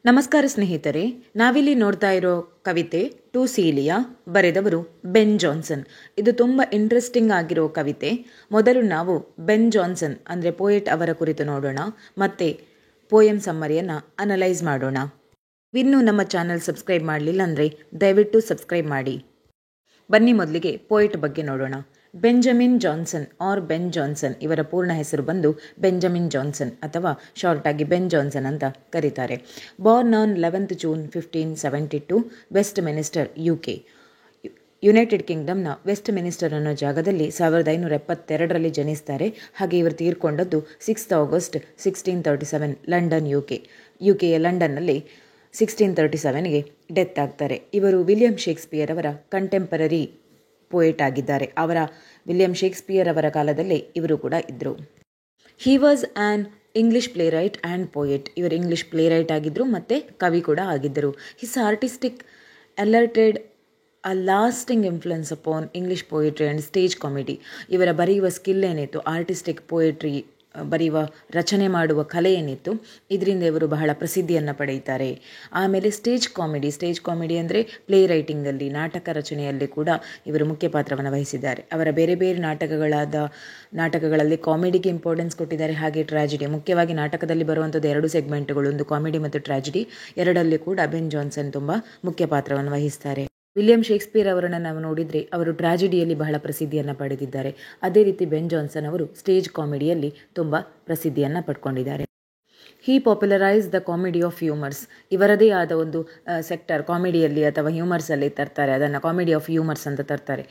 ನಮಸ್ಕಾರ ಸ್ನೇಹಿತರೆ, ನಾವಿಲ್ಲಿ ನೋಡ್ತಾ ಇರೋ ಕವಿತೆ ಟು ಸೀಲಿಯಾ, ಬರೆದವರು ಬೆನ್ ಜಾನ್ಸನ್. ಇದು ತುಂಬ ಇಂಟ್ರೆಸ್ಟಿಂಗ್ ಆಗಿರೋ ಕವಿತೆ. ಮೊದಲು ನಾವು ಬೆನ್ ಜಾನ್ಸನ್ ಅಂದರೆ ಪೋಯೆಟ್ ಅವರ ಕುರಿತು ನೋಡೋಣ, ಮತ್ತೆ ಪೋಯಮ್ ಸಮ್ಮರಿಯನ್ನು ಅನಲೈಸ್ ಮಾಡೋಣ. ಇನ್ನೂ ನಮ್ಮ ಚಾನಲ್ ಸಬ್ಸ್ಕ್ರೈಬ್ ಮಾಡಲಿಲ್ಲ ಅಂದರೆ ದಯವಿಟ್ಟು ಸಬ್ಸ್ಕ್ರೈಬ್ ಮಾಡಿ. ಬನ್ನಿ ಮೊದಲಿಗೆ ಪೋಯೆಟ್ ಬಗ್ಗೆ ನೋಡೋಣ. ಬೆಂಜಮಿನ್ ಜಾನ್ಸನ್ ಆರ್ ಬೆನ್ ಜಾನ್ಸನ್, ಇವರ ಪೂರ್ಣ ಹೆಸರು ಬಂದು ಬೆಂಜಮಿನ್ ಜಾನ್ಸನ್ ಅಥವಾ ಶಾರ್ಟ್ ಆಗಿ ಬೆನ್ ಜಾನ್ಸನ್ ಅಂತ ಕರೀತಾರೆ. Born on 11th June 1572, Westminster, UK, United ಕಿಂಗ್ಡಮ್ನ ವೆಸ್ಟ್ ಮಿನಿಸ್ಟರ್ ಅನ್ನೋ ಜಾಗದಲ್ಲಿ 1572ರಲ್ಲಿ ಜನಿಸ್ತಾರೆ. ಹಾಗೆ ಇವರು ತೀರ್ಕೊಂಡದ್ದು 6th August 1637, ಲಂಡನ್, ಯುಕೆಯ ಲಂಡನ್ನಲ್ಲಿ 1637ಗೆ ಡೆತ್ ಆಗ್ತಾರೆ. ಇವರು ವಿಲಿಯಂ ಶೇಕ್ಸ್ಪಿಯರ್ ಅವರ ಕಂಟೆಂಪರರಿ ಪೋಯೆಟ್ ಆಗಿದ್ದಾರೆ. ವಿಲಿಯಂ ಶೇಕ್ಸ್ಪಿಯರ್ ಅವರ ಕಾಲದಲ್ಲೇ ಇವರು ಕೂಡ ಇದ್ದರು. He was an English play right and poet. ಇವರು ಇಂಗ್ಲಿಷ್ ಪ್ಲೇ ರೈಟ್ ಆಗಿದ್ದರು ಮತ್ತು ಕವಿ ಕೂಡ ಆಗಿದ್ದರು. His artistic alerted a lasting influence upon English poetry and stage comedy. ಇವರ ಬರೆಯುವ ಸ್ಕಿಲ್ ಏನಿತ್ತು, ಆರ್ಟಿಸ್ಟಿಕ್ ಪೋಯೆಟ್ರಿ ಬರೆಯುವ ರಚನೆ ಮಾಡುವ ಕಲೆ ಏನಿತ್ತು, ಇದರಿಂದ ಇವರು ಬಹಳ ಪ್ರಸಿದ್ಧಿಯನ್ನು ಪಡೆಯುತ್ತಾರೆ. ಆಮೇಲೆ ಸ್ಟೇಜ್ ಕಾಮಿಡಿ ಅಂದರೆ ಪ್ಲೇ ರೈಟಿಂಗಲ್ಲಿ, ನಾಟಕ ರಚನೆಯಲ್ಲಿ ಕೂಡ ಇವರು ಮುಖ್ಯ ಪಾತ್ರವನ್ನು ವಹಿಸಿದ್ದಾರೆ. ಅವರ ಬೇರೆ ಬೇರೆ ನಾಟಕಗಳಲ್ಲಿ ಕಾಮಿಡಿಗೆ ಇಂಪಾರ್ಟೆನ್ಸ್ ಕೊಟ್ಟಿದ್ದಾರೆ. ಹಾಗೆ ಟ್ರಾಜಿಡಿ, ಮುಖ್ಯವಾಗಿ ನಾಟಕದಲ್ಲಿ ಬರುವಂಥದ್ದು 2 ಸೆಗ್ಮೆಂಟ್ಗಳು, ಒಂದು ಕಾಮಿಡಿ ಮತ್ತು ಟ್ರಾಜಿಡಿ. ಎರಡಲ್ಲಿ ಕೂಡ ಬೆನ್ ಜಾನ್ಸನ್ ತುಂಬ ಮುಖ್ಯ ಪಾತ್ರವನ್ನು ವಹಿಸ್ತಾರೆ. ವಿಲಿಯಂ ಶೇಕ್ಸ್ಪಿಯರ್ ಅವರನ್ನು ನಾವು ನೋಡಿದರೆ ಅವರು ಟ್ರಾಜಿಡಿಯಲ್ಲಿ ಬಹಳ ಪ್ರಸಿದ್ಧಿಯನ್ನು ಪಡೆದಿದ್ದಾರೆ. ಅದೇ ರೀತಿ ಬೆನ್ ಜಾನ್ಸನ್ ಅವರು ಸ್ಟೇಜ್ ಕಾಮಿಡಿಯಲ್ಲಿ ತುಂಬ ಪ್ರಸಿದ್ಧಿಯನ್ನು ಪಡ್ಕೊಂಡಿದ್ದಾರೆ. ಹಿ ಪಾಪ್ಯುಲರೈಸ್ ದ ಕಾಮಿಡಿ ಆಫ್ ಹ್ಯೂಮರ್ಸ್. ಇವರದೇ ಆದ ಒಂದು ಸೆಕ್ಟರ್ ಕಾಮಿಡಿಯಲ್ಲಿ ಅಥವಾ ಹ್ಯೂಮರ್ಸಲ್ಲಿ ತರ್ತಾರೆ, ಅದನ್ನು ಕಾಮಿಡಿ ಆಫ್ ಹ್ಯೂಮರ್ಸ್ ಅಂತ ತರ್ತಾರೆ.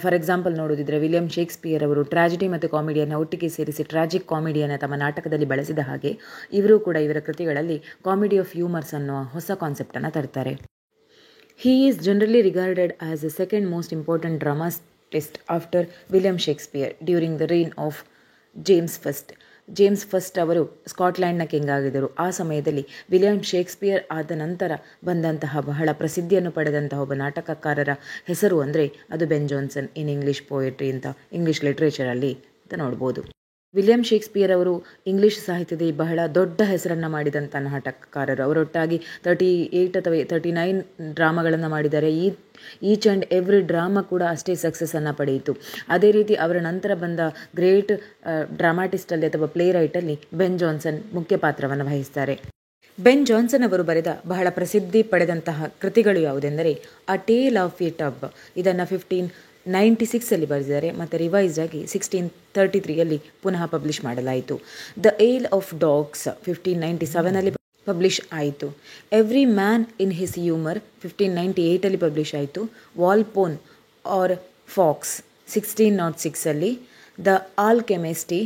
ಫಾರ್ ಎಕ್ಸಾಂಪಲ್ ನೋಡೋದಿದ್ರೆ, ವಿಲಿಯಂ ಶೇಕ್ಸ್ಪಿಯರ್ ಅವರು ಟ್ರಾಜಿಡಿ ಮತ್ತು ಕಾಮಿಡಿಯನ್ನು ಒಟ್ಟಿಗೆ ಸೇರಿಸಿ ಟ್ರಾಜಿಕ್ ಕಾಮಿಡಿಯನ್ನು ತಮ್ಮ ನಾಟಕದಲ್ಲಿ ಬಳಸಿದ ಹಾಗೆ ಇವರು ಕೂಡ ಇವರ ಕೃತಿಗಳಲ್ಲಿ ಕಾಮಿಡಿ ಆಫ್ ಹ್ಯೂಮರ್ಸ್ ಅನ್ನೋ ಹೊಸ ಕಾನ್ಸೆಪ್ಟನ್ನು ತರ್ತಾರೆ. He is generally regarded as the second most important dramatist after William Shakespeare during the reign of James first ಅವರು ಸ್ಕಾಟ್ಲ್ಯಾಂಡ್ನ ಕಿಂಗ್ ಆಗಿದ್ದರು. ಆ ಸಮಯದಲ್ಲಿ ವಿಲಿಯಂ ಶೇಕ್ಸ್ಪಿಯರ್ ಆದ ನಂತರ ಬಂದಂತಹ ಬಹಳ ಪ್ರಸಿದ್ಧಿಯನ್ನು ಪಡೆದಂತಹ ಒಬ್ಬ ನಾಟಕಕಾರರ ಹೆಸರು ಅಂದರೆ ಅದು ಬೆನ್ ಜಾನ್ಸನ್ ಇನ್ ಇಂಗ್ಲಿಷ್ ಪೋಯೆಟ್ರಿ ಅಂತ, ಇಂಗ್ಲಿಷ್ ಲಿಟ್ರೇಚರಲ್ಲಿ ಅಂತ ನೋಡ್ಬೋದು. ವಿಲಿಯಂ ಶೇಕ್ಸ್ಪಿಯರ್ ಅವರು ಇಂಗ್ಲಿಷ್ ಸಾಹಿತ್ಯದಲ್ಲಿ ಬಹಳ ದೊಡ್ಡ ಹೆಸರನ್ನು ಮಾಡಿದಂಥ ನಾಟಕಕಾರರು. ಅವರೊಟ್ಟಾಗಿ 38 ಅಥವಾ 39 ಡ್ರಾಮಾಗಳನ್ನು ಮಾಡಿದ್ದಾರೆ. ಈಚ್ ಆ್ಯಂಡ್ ಎವ್ರಿ ಡ್ರಾಮಾ ಕೂಡ ಅಷ್ಟೇ ಸಕ್ಸಸ್ಸನ್ನು ಪಡೆಯಿತು. ಅದೇ ರೀತಿ ಅವರ ನಂತರ ಬಂದ ಗ್ರೇಟ್ ಡ್ರಾಮಾಟಿಸ್ಟಲ್ಲಿ ಅಥವಾ ಪ್ಲೇ ರೈಟಲ್ಲಿ ಬೆನ್ ಜಾನ್ಸನ್ ಮುಖ್ಯ ಪಾತ್ರವನ್ನು ವಹಿಸ್ತಾರೆ. ಬೆನ್ ಜಾನ್ಸನ್ ಅವರು ಬರೆದ ಬಹಳ ಪ್ರಸಿದ್ಧಿ ಪಡೆದಂತಹ ಕೃತಿಗಳು ಯಾವುದೆಂದರೆ ಅ ಟೇಲ್ ಆಫ್ ಎ ಟಬ್. ಇದನ್ನು 1596 ಬರೆದಿದ್ದಾರೆ ಮತ್ತು ರಿವೈಸ್ಡ್ ಆಗಿ 1633 ಪುನಃ ಪಬ್ಲಿಷ್ ಮಾಡಲಾಯಿತು. ದ ಏಲ್ ಆಫ್ ಡಾಗ್ಸ್ 1597 ಪಬ್ಲಿಷ್ ಆಯಿತು. Every man in his humour 1598 publish ಆಯಿತು. ವಾಲ್ಪೋನ್ ಆರ್ ಫಾಕ್ಸ್ 1606. ದ ಆಲ್ಕೆಮಿಸ್ಟಿ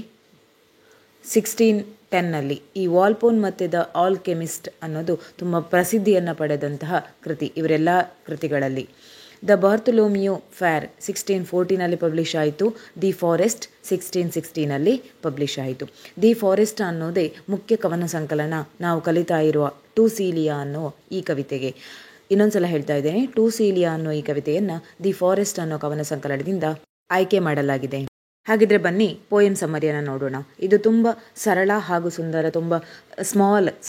1610. ಈ ವಾಲ್ಪೋನ್ ಮತ್ತು ದ ಆಲ್ಕೆಮಿಸ್ಟ್ ಅನ್ನೋದು ತುಂಬ ಪ್ರಸಿದ್ಧಿಯನ್ನು ಪಡೆದಂತಹ ಕೃತಿ ಇವರೆಲ್ಲ ಕೃತಿಗಳಲ್ಲಿ. ದ ಬಾರ್ತೊಲೋಮಿಯೋ ಫೇರ್ 1614 ಪಬ್ಲಿಷ್ ಆಯಿತು. ದಿ ಫಾರೆಸ್ಟ್ 1616 ಪಬ್ಲಿಷ್ ಆಯಿತು. ದಿ ಫಾರೆಸ್ಟ್ ಅನ್ನೋದೇ ಮುಖ್ಯ ಕವನ ಸಂಕಲನ ನಾವು ಕಲಿತಾ ಇರುವ ಟು ಸೀಲಿಯಾ ಅನ್ನೋ ಈ ಕವಿತೆಗೆ. ಇನ್ನೊಂದ್ಸಲ ಹೇಳ್ತಾ ಇದ್ದೇನೆ, ಟು ಸೀಲಿಯಾ ಅನ್ನೋ ಈ ಕವಿತೆಯನ್ನು ದಿ ಫಾರೆಸ್ಟ್ ಅನ್ನೋ ಕವನ ಸಂಕಲನದಿಂದ ಆಯ್ಕೆ ಮಾಡಲಾಗಿದೆ. ಹಾಗಿದ್ರೆ ಬನ್ನಿ ಪೋಯಮ್ ಸಮ್ಮರಿಯನ್ನು ನೋಡೋಣ. ಇದು ತುಂಬ ಸರಳ ಹಾಗೂ ಸುಂದರ, ತುಂಬ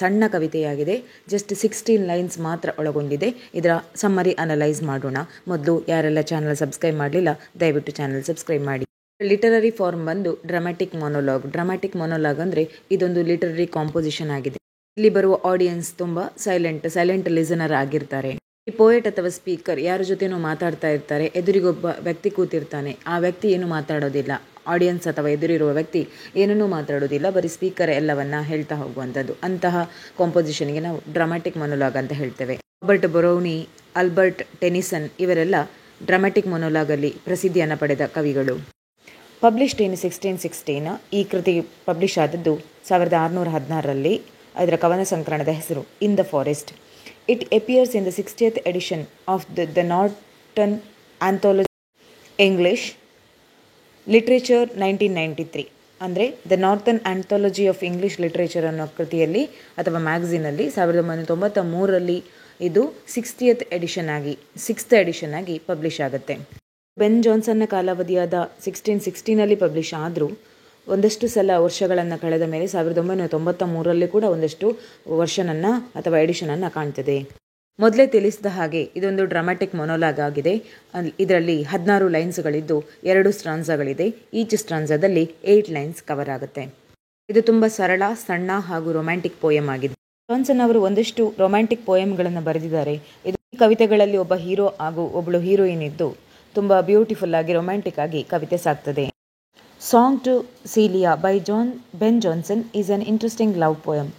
ಸಣ್ಣ ಕವಿತೆಯಾಗಿದೆ. ಜಸ್ಟ್ 16 ಲೈನ್ಸ್ ಮಾತ್ರ ಒಳಗೊಂಡಿದೆ. ಇದರ ಸಮ್ಮರಿ ಅನಲೈಸ್ ಮಾಡೋಣ. ಮೊದಲು ಯಾರೆಲ್ಲ ಚಾನಲ್ ಸಬ್ಸ್ಕ್ರೈಬ್ ಮಾಡಲಿಲ್ಲ ದಯವಿಟ್ಟು ಚಾನಲ್ ಸಬ್ಸ್ಕ್ರೈಬ್ ಮಾಡಿ. ಲಿಟರರಿ ಫಾರ್ಮ್ ಬಂದು ಡ್ರಾಮ್ಯಾಟಿಕ್ ಮೊನೋಲಾಗ್ ಅಂದರೆ ಇದೊಂದು ಲಿಟರರಿ ಕಾಂಪೋಸಿಷನ್ ಆಗಿದೆ. ಇಲ್ಲಿ ಬರುವ ಆಡಿಯನ್ಸ್ ತುಂಬ ಸೈಲೆಂಟ್ ಲಿಸನರ್ ಆಗಿರ್ತಾರೆ. ಈ ಪೋಯೆಟ್ ಅಥವಾ ಸ್ಪೀಕರ್ ಯಾರ ಜೊತೆನೂ ಮಾತಾಡ್ತಾ ಇರ್ತಾರೆ. ಎದುರಿಗೊಬ್ಬ ವ್ಯಕ್ತಿ ಕೂತಿರ್ತಾನೆ, ಆ ವ್ಯಕ್ತಿ ಏನು ಮಾತಾಡೋದಿಲ್ಲ. ಆಡಿಯನ್ಸ್ ಅಥವಾ ಎದುರಿರುವ ವ್ಯಕ್ತಿ ಏನನ್ನೂ ಮಾತಾಡೋದಿಲ್ಲ, ಬರೀ ಸ್ಪೀಕರ್ ಎಲ್ಲವನ್ನ ಹೇಳ್ತಾ ಹೋಗುವಂಥದ್ದು. ಅಂತಹ ಕಾಂಪೋಸಿಷನ್ಗೆ ನಾವು ಡ್ರಾಮ್ಯಾಟಿಕ್ ಮೊನೋಲಾಗ್ ಅಂತ ಹೇಳ್ತೇವೆ. ರಾಬರ್ಟ್ ಬ್ರೌನಿ, ಆಲ್ಬರ್ಟ್ ಟೆನಿಸನ್ ಇವರೆಲ್ಲ ಡ್ರಾಮ್ಯಾಟಿಕ್ ಮೊನೋಲಾಗಲ್ಲಿ ಪ್ರಸಿದ್ಧಿಯನ್ನು ಪಡೆದ ಕವಿಗಳು. Published in 1616. ಈ ಕೃತಿ ಪಬ್ಲಿಷ್ ಆದದ್ದು 1616. ಅದರ ಕವನ ಸಂಕಲನದ ಹೆಸರು in the forest. It appears in the 60th edition of the Norton Anthology English Literature 1993. ಅಂದರೆ the northern anthology of English literature ಅನ್ನೋ ಕೃತಿಯಲ್ಲಿ ಅಥವಾ ಮ್ಯಾಗಝೀನಲ್ಲಿ 1993 ಇದು 6th ಎಡಿಷನ್ ಆಗಿ ಪಬ್ಲಿಷ್ ಆಗುತ್ತೆ. ಬೆನ್ ಜಾನ್ಸನ್ನ ಕಾಲಾವಧಿಯಾದ 1616 ಪಬ್ಲಿಷ್ ಆದರೂ ಒಂದಷ್ಟು ಸಲ ವರ್ಷಗಳನ್ನು ಕಳೆದ ಮೇಲೆ 1993ರಲ್ಲಿ ಕೂಡ ಒಂದಷ್ಟು ವರ್ಷನನ್ನು ಅಥವಾ ಎಡಿಷನನ್ನು ಕಾಣ್ತದೆ. ಮೊದಲೇ ತಿಳಿಸಿದ ಹಾಗೆ ಇದೊಂದು ಡ್ರಾಮ್ಯಾಟಿಕ್ ಮೊನೋಲಾಗ್ ಆಗಿದೆ. ಇದರಲ್ಲಿ 16 ಲೈನ್ಸ್ಗಳಿದ್ದು 2 ಸ್ಟ್ರಾನ್ಸಾಗಳಿದೆ. ಈಚ್ ಸ್ಟ್ರಾನ್ಸಾದಲ್ಲಿ 8 ಲೈನ್ಸ್ ಕವರ್ ಆಗುತ್ತೆ. ಇದು ತುಂಬ ಸರಳ, ಸಣ್ಣ ಹಾಗೂ ರೊಮ್ಯಾಂಟಿಕ್ ಪೋಯಮ್ ಆಗಿದೆ. ಜಾನ್ಸನ್ ಅವರು ಒಂದಷ್ಟು ರೊಮ್ಯಾಂಟಿಕ್ ಪೋಯಮ್ಗಳನ್ನು ಬರೆದಿದ್ದಾರೆ. ಈ ಕವಿತೆಗಳಲ್ಲಿ ಒಬ್ಬ ಹೀರೋ ಹಾಗೂ ಒಬ್ಬಳು ಹೀರೋಯಿನ್ ಇದ್ದು ತುಂಬ ಬ್ಯೂಟಿಫುಲ್ ಆಗಿ ರೊಮ್ಯಾಂಟಿಕ್ ಆಗಿ ಕವಿತೆ ಸಾಗ್ತದೆ. Song to Celia by Ben Jonson is an interesting love poem.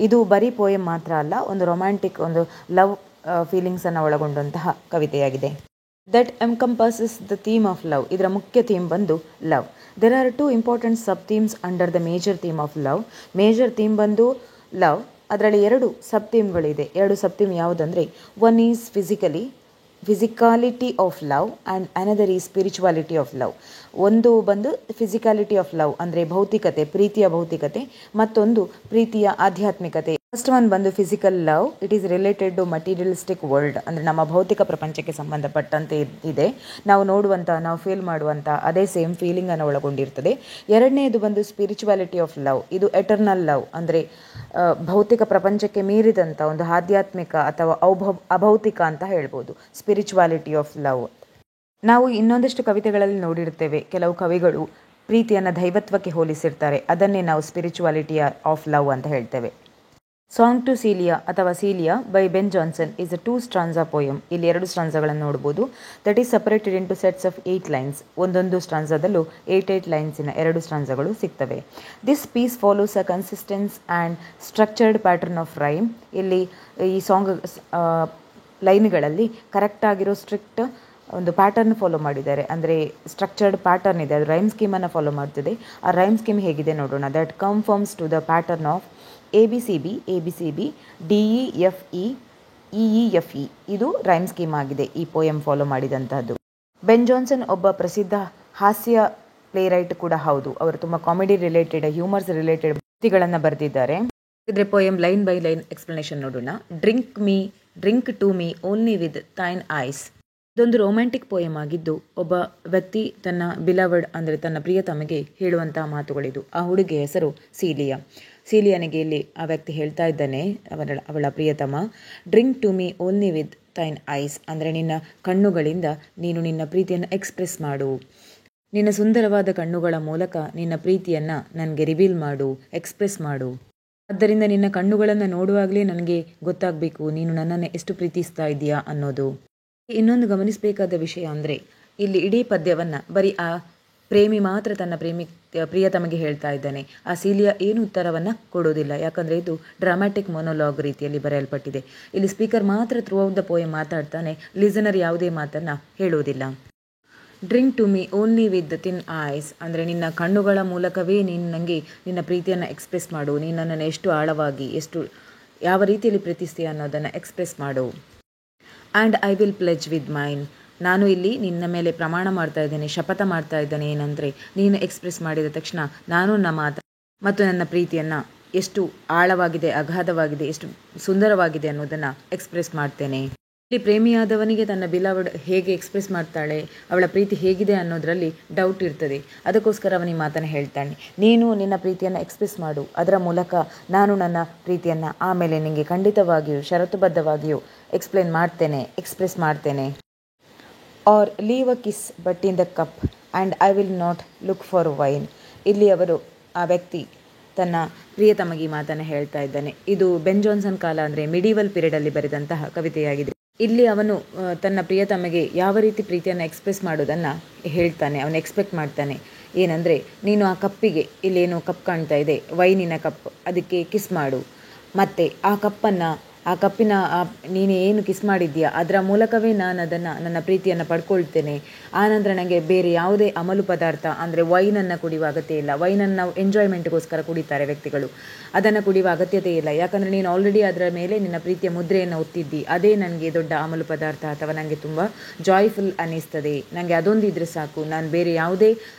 ಇದು ಬರೀ ಪೋಯಮ್ ಮಾತ್ರ ಅಲ್ಲ, ಒಂದು ರೊಮ್ಯಾಂಟಿಕ್, ಒಂದು ಲವ್ ಫೀಲಿಂಗ್ಸನ್ನು ಒಳಗೊಂಡಂತಹ ಕವಿತೆಯಾಗಿದೆ. That encompasses the theme of love. ಇದರ ಮುಖ್ಯ ಥೀಮ್ ಬಂದು love. There are 2 important sub themes under the major theme of love. Major theme ಬಂದು ಲವ್. ಅದರಲ್ಲಿ 2 ಸಬ್ ಥೀಮ್ಗಳಿದೆ. 2 ಸಬ್ ಥೀಮ್ ಯಾವುದಂದರೆ, one is physicality of love and another is spirituality of love. ಒಂದು ಬಂದು ಫಿಸಿಕಾಲಿಟಿ of love ಅಂದರೆ ಭೌತಿಕತೆ, ಪ್ರೀತಿಯ ಭೌತಿಕತೆ. ಮತ್ತೊಂದು ಪ್ರೀತಿಯ ಆಧ್ಯಾತ್ಮಿಕತೆ. ಫಸ್ಟ್ ಒನ್ ಬಂದು physical love. It is related to materialistic world, ಅಂದರೆ ನಮ್ಮ ಭೌತಿಕ ಪ್ರಪಂಚಕ್ಕೆ ಸಂಬಂಧಪಟ್ಟಂತೆ ಇದೆ. ನಾವು ನೋಡುವಂಥ, ನಾವು ಫೀಲ್ ಮಾಡುವಂಥ ಅದೇ ಸೇಮ್ ಫೀಲಿಂಗನ್ನು ಒಳಗೊಂಡಿರ್ತದೆ. ಎರಡನೇದು ಬಂದು ಸ್ಪಿರಿಚುವಾಲಿಟಿ ಆಫ್ ಲವ್. ಇದು ಎಟರ್ನಲ್ ಲವ್, ಅಂದರೆ ಭೌತಿಕ ಪ್ರಪಂಚಕ್ಕೆ ಮೀರಿದಂಥ ಒಂದು ಆಧ್ಯಾತ್ಮಿಕ ಅಥವಾ ಅಭೌತಿಕ ಅಂತ ಹೇಳ್ಬೋದು, ಸ್ಪಿರಿಚುವಾಲಿಟಿ ಆಫ್ ಲವ್. ನಾವು ಇನ್ನೊಂದಷ್ಟು ಕವಿತೆಗಳಲ್ಲಿ ನೋಡಿರ್ತೇವೆ, ಕೆಲವು ಕವಿಗಳು ಪ್ರೀತಿಯನ್ನು ದೈವತ್ವಕ್ಕೆ ಹೋಲಿಸಿರ್ತಾರೆ. ಅದನ್ನೇ ನಾವು ಸ್ಪಿರಿಚುವಾಲಿಟಿ ಆಫ್ ಲವ್ ಅಂತ ಹೇಳ್ತೇವೆ. ಸಾಂಗ್ ಟು ಸೀಲಿಯಾ ಅಥವಾ Celia by Ben Jonson is a 2 stanza poem. ಇಲ್ಲಿ 2 ಸ್ಟ್ರಾನ್ಸಾಗಳನ್ನು ನೋಡ್ಬೋದು. That is separated into sets of 8 lines. ಒಂದೊಂದು ಸ್ಟ್ರಾನ್ಸಾದಲ್ಲೂ 8 ಲೈನ್ಸಿನ 2 ಸ್ಟ್ರಾನ್ಸಾಗಳು ಸಿಗ್ತವೆ. This piece follows a consistency and structured pattern of rhyme. ಇಲ್ಲಿ ಈ ಸಾಂಗ್ ಲೈನ್ಗಳಲ್ಲಿ ಕರೆಕ್ಟಾಗಿರೋ ಸ್ಟ್ರಿಕ್ಟ್ ಒಂದು ಪ್ಯಾಟರ್ನ್ ಫಾಲೋ ಮಾಡಿದ್ದಾರೆ, ಅಂದರೆ ಸ್ಟ್ರಕ್ಚರ್ಡ್ ಪ್ಯಾಟರ್ನ್ ಇದೆ, ಅದು ರೈಮ್ ಸ್ಕೀಮನ್ನು ಫಾಲೋ ಮಾಡ್ತಿದೆ. ಆ ರೈಮ್ ಸ್ಕೀಮ್ ಹೇಗಿದೆ ನೋಡೋಣ. That conforms to the pattern of ABCB DEFE EEFE. ಇದು ರೈಮ್ ಸ್ಕೀಮ್ ಆಗಿದೆ ಈ ಪೋಯಮ್ ಫಾಲೋ ಮಾಡಿದಂತಹದ್ದು. ಬೆನ್ ಜಾನ್ಸನ್ ಒಬ್ಬ ಪ್ರಸಿದ್ಧ ಹಾಸ್ಯ ಪ್ಲೇರೈಟ್ ಕೂಡ ಹೌದು. ಅವರು ತುಂಬ ಕಾಮಿಡಿ ರಿಲೇಟೆಡ್, ಹ್ಯೂಮರ್ಸ್ ರಿಲೇಟೆಡ್ ಕೃತಿಗಳನ್ನು ಬರೆದಿದ್ದಾರೆ. ಇದ್ರೆ poem line by line explanation ನೋಡೋಣ. Drink to me only with thine eyes. ಇದೊಂದು ರೊಮ್ಯಾಂಟಿಕ್ ಪೋಯಮ್ ಆಗಿದ್ದು, ಒಬ್ಬ ವ್ಯಕ್ತಿ ತನ್ನ ಬಿಲವಡ್ ಅಂದರೆ ತನ್ನ ಪ್ರಿಯತಮೆಗೆ ಹೇಳುವಂತಹ ಮಾತುಗಳಿದು. ಆ ಹುಡುಗಿಯ ಹೆಸರು ಸೀಲಿಯಾನಿಗೆ ಇಲ್ಲಿ ಆ ವ್ಯಕ್ತಿ ಹೇಳ್ತಾ ಇದ್ದಾನೆ, ಅವಳ ಪ್ರಿಯತಮ, drink to me only with thine eyes, ಅಂದರೆ ನಿನ್ನ ಕಣ್ಣುಗಳಿಂದ ನೀನು ನಿನ್ನ ಪ್ರೀತಿಯನ್ನು ಎಕ್ಸ್ಪ್ರೆಸ್ ಮಾಡು. ನಿನ್ನ ಸುಂದರವಾದ ಕಣ್ಣುಗಳ ಮೂಲಕ ನಿನ್ನ ಪ್ರೀತಿಯನ್ನು ನನಗೆ ರಿವೀಲ್ ಮಾಡು, ಎಕ್ಸ್ಪ್ರೆಸ್ ಮಾಡು. ಆದ್ದರಿಂದ ನಿನ್ನ ಕಣ್ಣುಗಳನ್ನು ನೋಡುವಾಗಲೇ ನನಗೆ ಗೊತ್ತಾಗಬೇಕು ನೀನು ನನ್ನನ್ನು ಎಷ್ಟು ಪ್ರೀತಿಸ್ತಾ ಇದೆಯಾ ಅನ್ನೋದು. ಇನ್ನೊಂದು ಗಮನಿಸಬೇಕಾದ ವಿಷಯ ಅಂದರೆ, ಇಲ್ಲಿ ಇಡೀ ಪದ್ಯವನ್ನು ಬರೀ ಆ ಪ್ರೇಮಿ ಮಾತ್ರ ತನ್ನ ಪ್ರಿಯತಮಗೆ ಹೇಳ್ತಾ ಇದ್ದಾನೆ. ಆ ಸೀಲಿಯಾ ಏನು ಉತ್ತರವನ್ನು ಕೊಡೋದಿಲ್ಲ, ಯಾಕಂದರೆ ಇದು ಡ್ರಾಮ್ಯಾಟಿಕ್ ಮೊನೋಲಾಗ್ ರೀತಿಯಲ್ಲಿ ಬರೆಯಲ್ಪಟ್ಟಿದೆ. ಇಲ್ಲಿ ಸ್ಪೀಕರ್ ಮಾತ್ರ ಥ್ರೂ ಔಟ್ ದ ಪೋಯಮ್ ಮಾತಾಡ್ತಾನೆ, ಲಿಸನರ್ ಯಾವುದೇ ಮಾತನ್ನು ಹೇಳೋದಿಲ್ಲ. Drink to me only with thine eyes, ಅಂದರೆ ನಿನ್ನ ಕಣ್ಣುಗಳ ಮೂಲಕವೇ ನೀನು ನನಗೆ ನಿನ್ನ ಪ್ರೀತಿಯನ್ನು ಎಕ್ಸ್ಪ್ರೆಸ್ ಮಾಡು, ನೀನು ನನ್ನನ್ನು ಎಷ್ಟು ಆಳವಾಗಿ, ಎಷ್ಟು ಯಾವ ರೀತಿಯಲ್ಲಿ ಪ್ರೀತಿಸ್ತೀಯ ಅನ್ನೋದನ್ನು ಎಕ್ಸ್ಪ್ರೆಸ್ ಮಾಡು. And I will pledge with main, ನಾನು ಇಲ್ಲಿ ನಿನ್ನ ಮೇಲೆ ಪ್ರಮಾಣ ಮಾಡ್ತಾ ಇದ್ದೇನೆ, ಶಪಥ ಮಾಡ್ತಾ ಇದ್ದೇನೆ. ಏನಂದರೆ ನೀನು ಎಕ್ಸ್ಪ್ರೆಸ್ ಮಾಡಿದ ತಕ್ಷಣ ನಾನು ಮತ್ತು ನನ್ನ ಪ್ರೀತಿಯನ್ನು ಎಷ್ಟು ಆಳವಾಗಿದೆ, ಅಗಾಧವಾಗಿದೆ, ಎಷ್ಟು ಸುಂದರವಾಗಿದೆ ಅನ್ನೋದನ್ನು ಎಕ್ಸ್ಪ್ರೆಸ್ ಮಾಡ್ತೇನೆ. ಇಲ್ಲಿ ಪ್ರೇಮಿಯಾದವನಿಗೆ ತನ್ನ ಬಿಲವಡ್ ಹೇಗೆ ಎಕ್ಸ್ಪ್ರೆಸ್ ಮಾಡ್ತಾಳೆ, ಅವಳ ಪ್ರೀತಿ ಹೇಗಿದೆ ಅನ್ನೋದರಲ್ಲಿ ಡೌಟ್ ಇರ್ತದೆ. ಅದಕ್ಕೋಸ್ಕರ ಅವನಿಗೆ ಮಾತನ್ನು ಹೇಳ್ತಾನೆ, ನೀನು ನಿನ್ನ ಪ್ರೀತಿಯನ್ನು ಎಕ್ಸ್ಪ್ರೆಸ್ ಮಾಡು, ಅದರ ಮೂಲಕ ನಾನು ನನ್ನ ಪ್ರೀತಿಯನ್ನು ಆಮೇಲೆ ನಿನಗೆ ಖಂಡಿತವಾಗಿಯೂ ಷರತ್ತುಬದ್ಧವಾಗಿಯೂ ಎಕ್ಸ್ಪ್ರೆಸ್ ಮಾಡ್ತೇನೆ. Or leave a kiss but in the cup and I will not look for wine. ಇಲ್ಲಿ ಆ ವ್ಯಕ್ತಿ ತನ್ನ ಪ್ರಿಯತಮಗೆ ಮಾತನ್ನು ಹೇಳ್ತಾ ಇದ್ದಾನೆ. ಇದು ಬೆನ್ ಜಾನ್ಸನ್ ಕಾಲ ಅಂದರೆ ಮಿಡೀವಲ್ ಪೀರಿಯಡಲ್ಲಿ ಬರೆದಂತಹ ಕವಿತೆಯಾಗಿದೆ. ಇಲ್ಲಿ ಅವನು ತನ್ನ ಪ್ರಿಯತಮೆಗೆ ಯಾವ ರೀತಿ ಪ್ರೀತಿಯನ್ನು ಎಕ್ಸ್ಪ್ರೆಸ್ ಮಾಡೋದನ್ನು ಹೇಳ್ತಾನೆ, ಅವನು ಎಕ್ಸ್ಪೆಕ್ಟ್ ಮಾಡ್ತಾನೆ. ಏನಂದರೆ, ನೀನು ಆ ಕಪ್ಪಿಗೆ, ಇಲ್ಲೇನು ಕಪ್ ಕಾಣ್ತಾ ಇದೆ, ವೈನಿನ ಕಪ್, ಅದಕ್ಕೆ ಕಿಸ್ ಮಾಡು, ಮತ್ತು ಆ ಕಪ್ಪಿನ ನೀನು ಏನು ಕಿಸ್ ಮಾಡಿದ್ದೀಯಾ ಅದರ ಮೂಲಕವೇ ನಾನು ಅದನ್ನು, ನನ್ನ ಪ್ರೀತಿಯನ್ನು ಪಡ್ಕೊಳ್ತೇನೆ. ಆನಂತರ ನನಗೆ ಬೇರೆ ಯಾವುದೇ ಅಮಲು ಪದಾರ್ಥ ಅಂದರೆ ವೈನನ್ನು ಕುಡಿಯುವ ಅಗತ್ಯ ಇಲ್ಲ. ವೈನನ್ನು ನಾವು ಎಂಜಾಯ್ಮೆಂಟ್ಗೋಸ್ಕರ ಕುಡಿತಾರೆ ವ್ಯಕ್ತಿಗಳು, ಅದನ್ನು ಕುಡಿಯುವ ಅಗತ್ಯತೆ ಇಲ್ಲ. ಯಾಕಂದರೆ ನೀನು ಆಲ್ರೆಡಿ ಅದರ ಮೇಲೆ ನಿನ್ನ ಪ್ರೀತಿಯ ಮುದ್ರೆಯನ್ನು ಒತ್ತಿದ್ದಿ. ಅದೇ ನನಗೆ ದೊಡ್ಡ ಅಮಲು ಪದಾರ್ಥ, ಅಥವಾ ನನಗೆ ತುಂಬ ಜಾಯ್ಫುಲ್ ಅನ್ನಿಸ್ತದೆ. ನನಗೆ ಅದೊಂದು ಇದ್ದರೆ ಸಾಕು, ನಾನು ಬೇರೆ ಯಾವುದೇ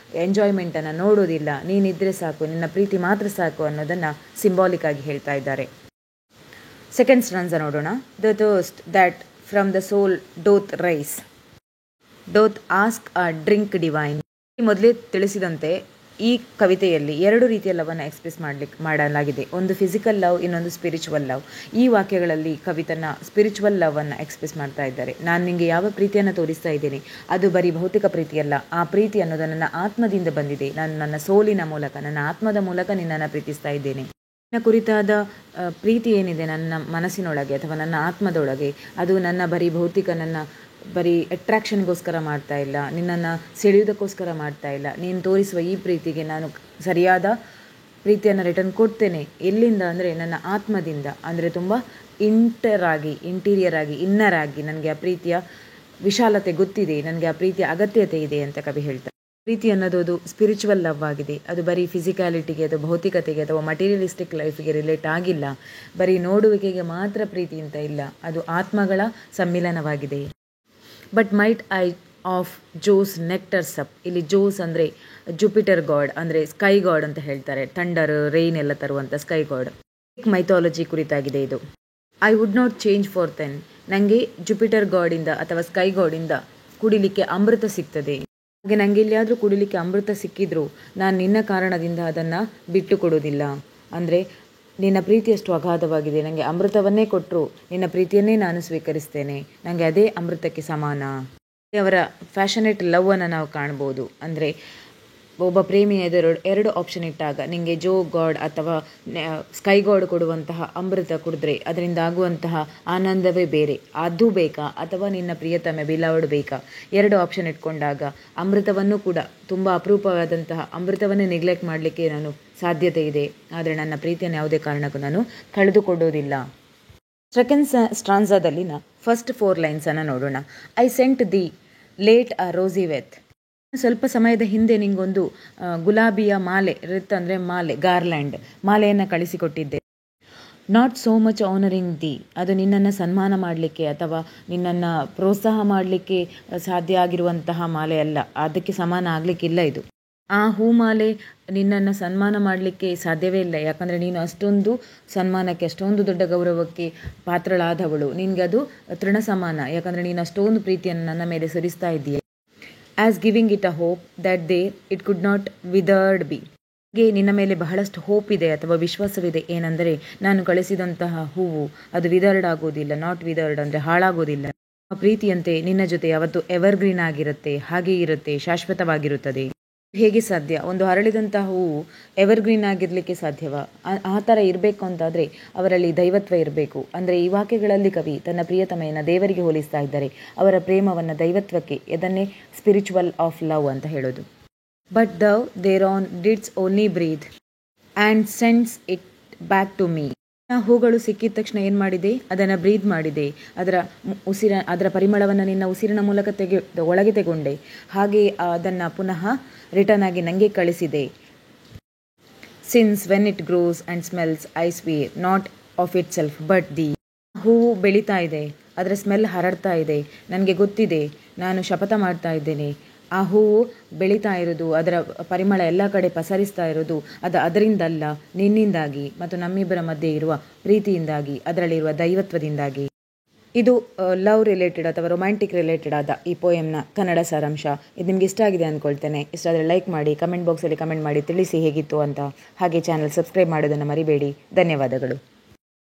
ಎಂಜಾಯ್ಮೆಂಟನ್ನು ನೋಡೋದಿಲ್ಲ, ನೀನಿದ್ದರೆ ಸಾಕು, ನಿನ್ನ ಪ್ರೀತಿ ಮಾತ್ರ ಸಾಕು ಅನ್ನೋದನ್ನು ಸಿಂಬಾಲಿಕ್ ಆಗಿ ಹೇಳ್ತಾ ಇದ್ದಾರೆ. ಸೆಕೆಂಡ್ ಸ್ಟ್ರಾನ್ಸಾ ನೋಡೋಣ. The thirst that from the soul doth rise, doth ask a drink divine. ಮೊದಲೇ ತಿಳಿಸಿದಂತೆ ಈ ಕವಿತೆಯಲ್ಲಿ ಎರಡು ರೀತಿಯ ಲವನ್ನು ಎಕ್ಸ್ಪ್ರೆಸ್ ಮಾಡಲಾಗಿದೆ. ಒಂದು ಫಿಸಿಕಲ್ ಲವ್, ಇನ್ನೊಂದು ಸ್ಪಿರಿಚುವಲ್ ಲವ್. ಈ ವಾಕ್ಯಗಳಲ್ಲಿ ಕವಿತನ ಸ್ಪಿರಿಚುವಲ್ ಲವನ್ನು ಎಕ್ಸ್ಪ್ರೆಸ್ ಮಾಡ್ತಾ ಇದ್ದಾರೆ. ನಾನು ನಿಮಗೆ ಯಾವ ಪ್ರೀತಿಯನ್ನು ತೋರಿಸ್ತಾ ಇದ್ದೀನಿ ಅದು ಬರೀ ಭೌತಿಕ ಪ್ರೀತಿಯಲ್ಲ. ಆ ಪ್ರೀತಿ ಅನ್ನೋದು ನನ್ನ ಆತ್ಮದಿಂದ ಬಂದಿದೆ. ನಾನು ನನ್ನ ಸೋಲಿನ ಮೂಲಕ, ನನ್ನ ಆತ್ಮದ ಮೂಲಕ ನಿನ್ನನ್ನು ಪ್ರೀತಿಸ್ತಾ ಇದ್ದೇನೆ. ನನ್ನ ಕುರಿತಾದ ಪ್ರೀತಿ ಏನಿದೆ ನನ್ನ ಮನಸ್ಸಿನೊಳಗೆ ಅಥವಾ ನನ್ನ ಆತ್ಮದೊಳಗೆ, ಅದು ನನ್ನ ಬರೀ ಭೌತಿಕ, ನನ್ನ ಬರೀ ಅಟ್ರಾಕ್ಷನ್ಗೋಸ್ಕರ ಮಾಡ್ತಾ ಇಲ್ಲ, ನಿನ್ನನ್ನು ಸೆಳೆಯೋದಕ್ಕೋಸ್ಕರ ಮಾಡ್ತಾ ಇಲ್ಲ. ನೀನು ತೋರಿಸುವ ಈ ಪ್ರೀತಿಗೆ ನಾನು ಸರಿಯಾದ ಪ್ರೀತಿಯನ್ನು ರಿಟರ್ನ್ ಕೊಡ್ತೇನೆ. ಎಲ್ಲಿಂದ ಅಂದರೆ ನನ್ನ ಆತ್ಮದಿಂದ. ಅಂದರೆ ತುಂಬ ಇಂಟೀರಿಯರ್ ಆಗಿ ಇನ್ನರ್ ಆಗಿ ನನಗೆ ಆ ಪ್ರೀತಿಯ ವಿಶಾಲತೆ ಗೊತ್ತಿದೆ, ನನಗೆ ಆ ಪ್ರೀತಿಯ ಅಗತ್ಯತೆ ಇದೆ ಅಂತ ಕವಿ ಹೇಳ್ತಾರೆ. ಪ್ರೀತಿ ಅನ್ನೋದು ಅದು ಸ್ಪಿರಿಚುವಲ್ ಲವ್ ಆಗಿದೆ. ಅದು ಬರೀ ಫಿಸಿಕ್ಯಾಲಿಟಿಗೆ ಅಥವಾ ಭೌತಿಕತೆಗೆ ಅಥವಾ ಮಟೀರಿಯಲಿಸ್ಟಿಕ್ ಲೈಫಿಗೆ ರಿಲೇಟ್ ಆಗಿಲ್ಲ. ಬರೀ ನೋಡುವಿಕೆಗೆ ಮಾತ್ರ ಪ್ರೀತಿ ಅಂತ ಇಲ್ಲ, ಅದು ಆತ್ಮಗಳ ಸಮ್ಮಿಲನವಾಗಿದೆ. But might I of Jove's nectar sup. ಇಲ್ಲಿ ಜೋಸ್ ಅಂದರೆ ಜುಪಿಟರ್ ಗಾಡ್, ಅಂದರೆ ಸ್ಕೈ ಗಾಡ್ ಅಂತ ಹೇಳ್ತಾರೆ. ಥಂಡರ್, ರೈನ್ ಎಲ್ಲ ತರುವಂಥ ಸ್ಕೈ ಗಾಡ್. ಗ್ರೀಕ್ ಮೈಥಾಲಜಿ ಕುರಿತಾಗಿದೆ ಇದು. I would not change for then. ನನಗೆ ಜುಪಿಟರ್ ಗಾಡಿಂದ ಅಥವಾ ಸ್ಕೈ ಗಾಡಿಂದ ಕುಡಿಲಿಕ್ಕೆ ಅಮೃತ ಸಿಗ್ತದೆ. ಹಾಗೆ ನನಗೆ ಎಲ್ಲಿಯಾದರೂ ಕುಡಿಲಿಕ್ಕೆ ಅಮೃತ ಸಿಕ್ಕಿದ್ರು ನಾನು ನಿನ್ನ ಕಾರಣದಿಂದ ಅದನ್ನು ಬಿಟ್ಟು ಕೊಡೋದಿಲ್ಲ. ಅಂದರೆ ನಿನ್ನ ಪ್ರೀತಿ ಎಷ್ಟು ಅಗಾಧವಾಗಿದೆ, ನನಗೆ ಅಮೃತವನ್ನೇ ಕೊಟ್ಟರು ನಿನ್ನ ಪ್ರೀತಿಯನ್ನೇ ನಾನು ಸ್ವೀಕರಿಸ್ತೇನೆ, ನನಗೆ ಅದೇ ಅಮೃತಕ್ಕೆ ಸಮಾನ. ಅವರ ಫ್ಯಾಷನೇಟ್ ಲವ್ವನ್ನು ನಾವು ಕಾಣ್ಬೋದು. ಅಂದರೆ ಒಬ್ಬ ಪ್ರೇಮಿ ಎರಡು ಆಪ್ಷನ್ ಇಟ್ಟಾಗ ನಿಮಗೆ ಜೋ ಗಾಡ್ ಅಥವಾ ಸ್ಕೈ ಗಾಡ್ ಕೊಡುವಂತಹ ಅಮೃತ ಕುಡಿದ್ರೆ ಅದರಿಂದ ಆಗುವಂತಹ ಆನಂದವೇ ಬೇರೆ. ಅದು ಬೇಕಾ ಅಥವಾ ನಿನ್ನ ಪ್ರಿಯತಮೆ ಬಿಲವಡ್ ಬೇಕಾ? ಎರಡು ಆಪ್ಷನ್ ಇಟ್ಕೊಂಡಾಗ ಅಮೃತವನ್ನು ಕೂಡ, ತುಂಬ ಅಪರೂಪವಾದಂತಹ ಅಮೃತವನ್ನೇ ನೆಗ್ಲೆಕ್ಟ್ ಮಾಡಲಿಕ್ಕೆ ನಾನು ಸಾಧ್ಯತೆ ಇದೆ. ಆದರೆ ನನ್ನ ಪ್ರೀತಿಯನ್ನು ಯಾವುದೇ ಕಾರಣಕ್ಕೂ ನಾನು ಕಳೆದುಕೊಳ್ಳೋದಿಲ್ಲ. ಸೆಕೆಂಡ್ ಸ್ಟ್ರಾನ್ಸಾದಲ್ಲಿನ ಫಸ್ಟ್ 4 ಲೈನ್ಸನ್ನು ನೋಡೋಣ. ಐ ಸೆಂಟ್ ದಿ ಲೇಟ್ ಅ ರೋಸಿ ವೆತ್. ಸ್ವಲ್ಪ ಸಮಯದ ಹಿಂದೆ ನಿಂಗೊಂದು ಗುಲಾಬಿಯ ಮಾಲೆ, ರಿತ್ ಅಂದರೆ ಮಾಲೆ, ಗಾರ್ಲ್ಯಾಂಡ್ ಮಾಲೆಯನ್ನು ಕಳಿಸಿಕೊಟ್ಟಿದ್ದೆ. Not so much honouring thee. ಅದು ನಿನ್ನನ್ನು ಸನ್ಮಾನ ಮಾಡಲಿಕ್ಕೆ ಅಥವಾ ನಿನ್ನನ್ನು ಪ್ರೋತ್ಸಾಹ ಮಾಡಲಿಕ್ಕೆ ಸಾಧ್ಯ ಆಗಿರುವಂತಹ ಮಾಲೆ ಅಲ್ಲ, ಅದಕ್ಕೆ ಸಮಾನ ಆಗಲಿಕ್ಕಿಲ್ಲ ಇದು. ಆ ಹೂಮಾಲೆ ನಿನ್ನನ್ನು ಸನ್ಮಾನ ಮಾಡಲಿಕ್ಕೆ ಸಾಧ್ಯವೇ ಇಲ್ಲ. ಯಾಕಂದರೆ ನೀನು ಅಷ್ಟೊಂದು ಸನ್ಮಾನಕ್ಕೆ, ಅಷ್ಟೊಂದು ದೊಡ್ಡ ಗೌರವಕ್ಕೆ ಪಾತ್ರಳಾದವಳು. ನಿನಗೆ ಅದು ತೃಣ ಸಮಾನ. ಯಾಕಂದರೆ ನೀನು ಅಷ್ಟೊಂದು ಪ್ರೀತಿಯನ್ನು ನನ್ನ ಮೇಲೆ ಸುರಿಸ್ತಾ ಇದ್ದೀಯ. As giving it a hope that there it could not withered be. ಹೀಗೆ ನಿನ್ನ ಮೇಲೆ ಬಹಳಷ್ಟು ಹೋಪ್ ಇದೆ ಅಥವಾ ವಿಶ್ವಾಸವಿದೆ. ಏನೆಂದರೆ ನಾನು ಕಳಿಸಿದಂತಹ ಹೂವು ಅದು ವಿದರ್ಡ್ ಆಗೋದಿಲ್ಲ. ನಾಟ್ ವಿದರ್ಡ್ ಅಂದರೆ ಹಾಳಾಗೋದಿಲ್ಲ. ಪ್ರೀತಿಯಂತೆ ನಿನ್ನ ಜೊತೆ ಯಾವತ್ತು ಎವರ್ಗ್ರೀನ್ ಆಗಿರುತ್ತೆ, ಹಾಗೆ ಇರುತ್ತೆ, ಶಾಶ್ವತವಾಗಿರುತ್ತದೆ. ಹೇಗೆ ಸಾಧ್ಯ? ಒಂದು ಹರಳಿದಂತಹ ಹೂವು ಎವರ್ಗ್ರೀನ್ ಆಗಿರಲಿಕ್ಕೆ ಸಾಧ್ಯವಾ? ಆ ಥರ ಇರಬೇಕು ಅಂತಾದರೆ ಅವರಲ್ಲಿ ದೈವತ್ವ ಇರಬೇಕು. ಅಂದರೆ ಈ ವಾಕ್ಯಗಳಲ್ಲಿ ಕವಿ ತನ್ನ ಪ್ರಿಯತಮೆಯನ್ನು ದೇವರಿಗೆ ಹೋಲಿಸ್ತಾ ಇದ್ದಾರೆ, ಅವರ ಪ್ರೇಮವನ್ನು ದೈವತ್ವಕ್ಕೆ. ಇದನ್ನೇ ಸ್ಪಿರಿಚುವಲ್ ಆಫ್ ಲವ್ ಅಂತ ಹೇಳೋದು. But thou thereon didst only breathe and sends it back to me. ಹೂಗಳು ಸಿಕ್ಕಿದ ತಕ್ಷಣ ಏನು ಮಾಡಿದೆ? ಅದನ್ನು ಬ್ರೀದ್ ಮಾಡಿದೆ. ಅದರ ಪರಿಮಳವನ್ನು ನಿನ್ನ ಉಸಿರಿನ ಮೂಲಕ ಒಳಗೆ ತೆಗೊಂಡೆ. ಹಾಗೆ ಅದನ್ನು ಪುನಃ ರಿಟರ್ನ್ ಆಗಿ ನನಗೆ ಕಳಿಸಿದೆ. Since when it grows and smells I swear not of itself but thee. ಹೂವು ಬೆಳೀತಾ ಇದೆ, ಅದರ ಸ್ಮೆಲ್ ಹರಡ್ತಾ ಇದೆ. ನನಗೆ ಗೊತ್ತಿದೆ, ನಾನು ಶಪಥ ಮಾಡ್ತಾ ಇದ್ದೇನೆ, ಆ ಹೂವು ಬೆಳೀತಾ ಇರೋದು, ಅದರ ಪರಿಮಳ ಎಲ್ಲ ಕಡೆ ಪಸರಿಸ್ತಾ ಇರೋದು ಅದರಿಂದಲ್ಲ, ನಿನ್ನಿಂದಾಗಿ ಮತ್ತು ನಮ್ಮಿಬ್ಬರ ಮಧ್ಯೆ ಇರುವ ಪ್ರೀತಿಯಿಂದಾಗಿ, ಅದರಲ್ಲಿರುವ ದೈವತ್ವದಿಂದಾಗಿ. ಇದು ಲವ್ ರಿಲೇಟೆಡ್ ಅಥವಾ ರೊಮ್ಯಾಂಟಿಕ್ ರಿಲೇಟೆಡ್ ಆದ ಈ ಪೋಯಮ್ನ ಕನ್ನಡ ಸಾರಾಂಶ. ಇದು ನಿಮ್ಗೆ ಇಷ್ಟ ಆಗಿದೆ ಅಂದ್ಕೊಳ್ತೇನೆ. ಇಷ್ಟ ಆದರೆ ಲೈಕ್ ಮಾಡಿ, ಕಮೆಂಟ್ ಬಾಕ್ಸಲ್ಲಿ ಕಮೆಂಟ್ ಮಾಡಿ ತಿಳಿಸಿ ಹೇಗಿತ್ತು ಅಂತ. ಹಾಗೆ ಚಾನಲ್ ಸಬ್ಸ್ಕ್ರೈಬ್ ಮಾಡೋದನ್ನು ಮರಿಬೇಡಿ. ಧನ್ಯವಾದಗಳು.